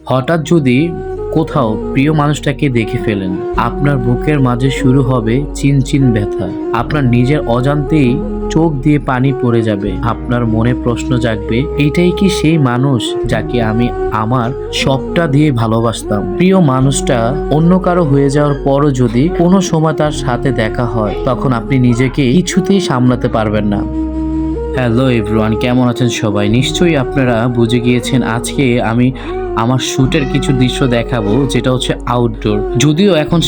হঠাৎ যদি কোথাও প্রিয় মানুষটাকে দেখে ফেলেন, আপনার বুকের মাঝে শুরু হবে চিনচিন ব্যথা। আপনার নিজের অজান্তেই চোখ দিয়ে পানি পড়ে যাবে। আপনার মনে প্রশ্ন জাগবে, এটাই কি সেই মানুষ যাকে আমি আমার সবটা দিয়ে ভালোবাসতাম? প্রিয় মানুষটা অন্য কারো হয়ে যাওয়ার পরও যদি কোনো সময় তার সাথে দেখা হয়, তখন আপনি নিজেকে কিছুতেই সামলাতে পারবেন না। হ্যালো এভরিওয়ান, কেমন আছেন সবাই? নিশ্চয়ই আপনারা বুঝে গিয়েছেন আজকে আমি আমার শ্যুটের কিছু দৃশ্য দেখাবো, যেটা হচ্ছে আউটডোর। যদিও এখন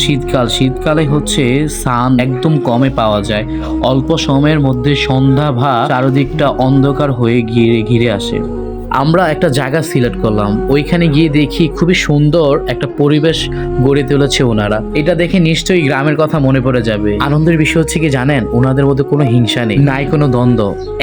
শীতকালে হচ্ছে সান একদম কমে পাওয়া যায়। অল্প সময়ের মধ্যে সন্ধ্যা বা চারদিকটা অন্ধকার হয়ে ঘিরে আসে। আমরা একটা জায়গা সিলেক্ট করলাম, ওইখানে গিয়ে দেখি খুবই সুন্দর একটা পরিবেশ গড়ে তুলেছে ওনারা। এটা দেখে নিশ্চয়ই গ্রামের কথা মনে পড়ে যাবে। আনন্দের বিষয় হচ্ছে কি জানেন, ওনাদের মধ্যে কোনো হিংসা নেই, নাই কোনো দ্বন্দ্ব।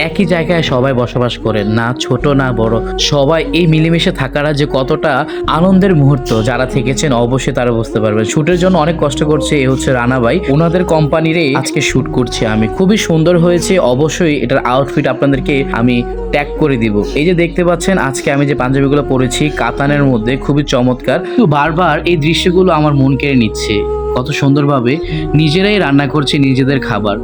একই জায়গায় সবাই বসবাস করে, না ছোট না বড়, সবাই এই মিলেমিশে থাকাটা যে কতটা আনন্দের মুহূর্ত, যারা থেকেছেন অবশ্যই তারা বুঝতে পারবেন। শুটের জন্য অনেক কষ্ট করছে এ হচ্ছে রানা ভাই, ওনাদের কোম্পানিরই আজকে শুট করছি আমি। খুবই সুন্দর হয়েছে, অবশ্যই এটার আউটফিট আপনাদেরকে আমি ট্যাগ করে দিব। এই যে দেখতে পাচ্ছেন আজকে আমি যে পাঞ্জাবিগুলো পরেছি কাতানের মধ্যে, খুবই চমৎকার। তো বারবার এই দৃশ্যগুলো আমার মন কেড়ে নিচ্ছে। কত সুন্দরভাবে নিজেরাই রান্না করছে নিজেদের খাবার।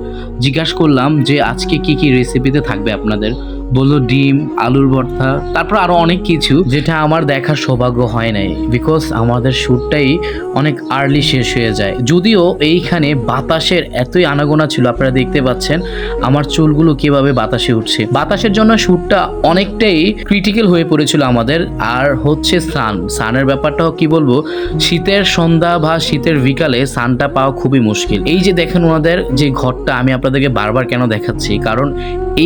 জিজ্ঞাসা করলাম যে আজকে কি কি রেসিপিতে থাকবে আপনাদের, বললো ডিম, আলুর ভর্তা, তারপর আরো অনেক কিছু, যেটা আমার দেখার সৌভাগ্য হয় নাই, বিকজ আমাদের শ্যুটটাই অনেক আর্লি শেষ হয়ে যায়। যদিও এইখানে বাতাসের এতই আনাগোনা ছিল, আপনারা দেখতে পাচ্ছেন আমার চুলগুলো কিভাবে বাতাসে উঠছে। বাতাসের জন্য শ্যুটটা অনেকটাই ক্রিটিক্যাল হয়ে পড়েছিল আমাদের। আর হচ্ছে সানের ব্যাপারটাও কি বলবো, শীতের সন্ধ্যা বা শীতের বিকালে সানটা পাওয়া খুবই মুশকিল। এই যে দেখেন ওনাদের যে ঘরটা, আমি আপনাদেরকে বারবার কেন দেখাচ্ছি, কারণ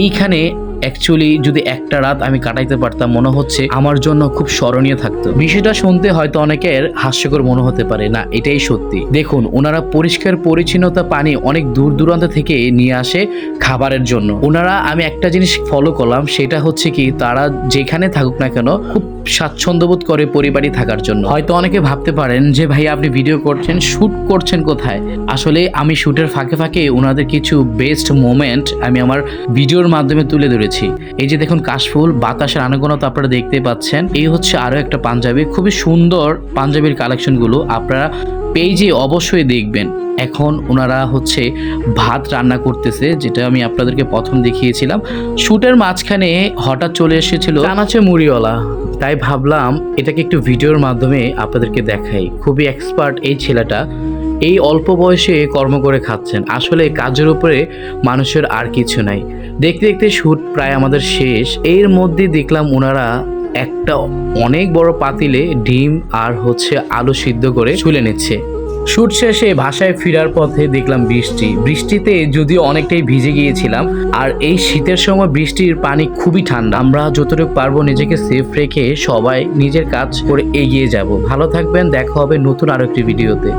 এইখানে অ্যাকচুয়ালি যদি একটা রাত আমি কাটাইতে পারতাম, মনে হচ্ছে আমার জন্য খুব স্মরণীয় থাকতো। বিষয়টা শুনতে হয়তো অনেকের হাস্যকর মনে হতে পারে, না এটাই সত্যি। দেখুন, ওনারা পরিষ্কার পরিচ্ছন্নতা পানি অনেক দূর দূরান্ত থেকে নিয়ে আসে খাবারের জন্য। ওনারা, আমি একটা জিনিস ফলো করলাম, সেটা হচ্ছে কি তারা যেখানে থাকুক না কেন খুব স্বাচ্ছন্দ্যবোধ করে পরিবারই থাকার জন্য। হয়তো অনেকে ভাবতে পারেন যে ভাই আপনি ভিডিও করছেন, শুট করছেন কোথায়? আসলে আমি শুটের ফাঁকে ফাঁকে ওনাদের কিছু বেস্ট মোমেন্ট আমি আমার ভিডিওর মাধ্যমে তুলে ধরেছি। এই যে দেখুন কাশফুল, বাতাসের আনাগোনা তো আপনারা দেখতে পাচ্ছেন। এই হচ্ছে আরো একটা পাঞ্জাবি, খুবই সুন্দর পাঞ্জাবির কালেকশনগুলো আপনারা পেজে অবশ্যই দেখবেন। এখন ওনারা হচ্ছে ভাত রান্না করতেছে, যেটা আমি আপনাদেরকে প্রথম দেখিয়েছিলাম। শুটের মাঝখানে হঠাৎ চলে এসেছিল চানাচে মুড়িওয়ালা, তাই ভাবলাম এটাকে একটু ভিডিওর মাধ্যমে আপনাদেরকে দেখাই। খুবই এক্সপার্ট এই ছেলেটা, এই অল্প বয়সে কর্ম করে খাচ্ছেন। আসলে কাজের উপরে মানুষের আর কিছু নাই। দেখতে দেখতে শুট প্রায় আমাদের শেষ। এর মধ্যে দেখলাম ওনারা একটা অনেক বড় পাতিলে ডিম আর হচ্ছে আলু সিদ্ধ করে চুলে নিচ্ছে। শুট শেষে বাসায় ফেরার পথে দেখলাম বৃষ্টিতে যদিও অনেকটাই ভিজে গিয়েছিলাম। আর এই শীতের সময় বৃষ্টির পানি খুবই ঠান্ডা। আমরা যতটুকু পারবো নিজেকে সেফ রেখে সবাই নিজের কাজ করে এগিয়ে যাব। ভালো থাকবেন, দেখা হবে নতুন আরো একটি ভিডিওতে।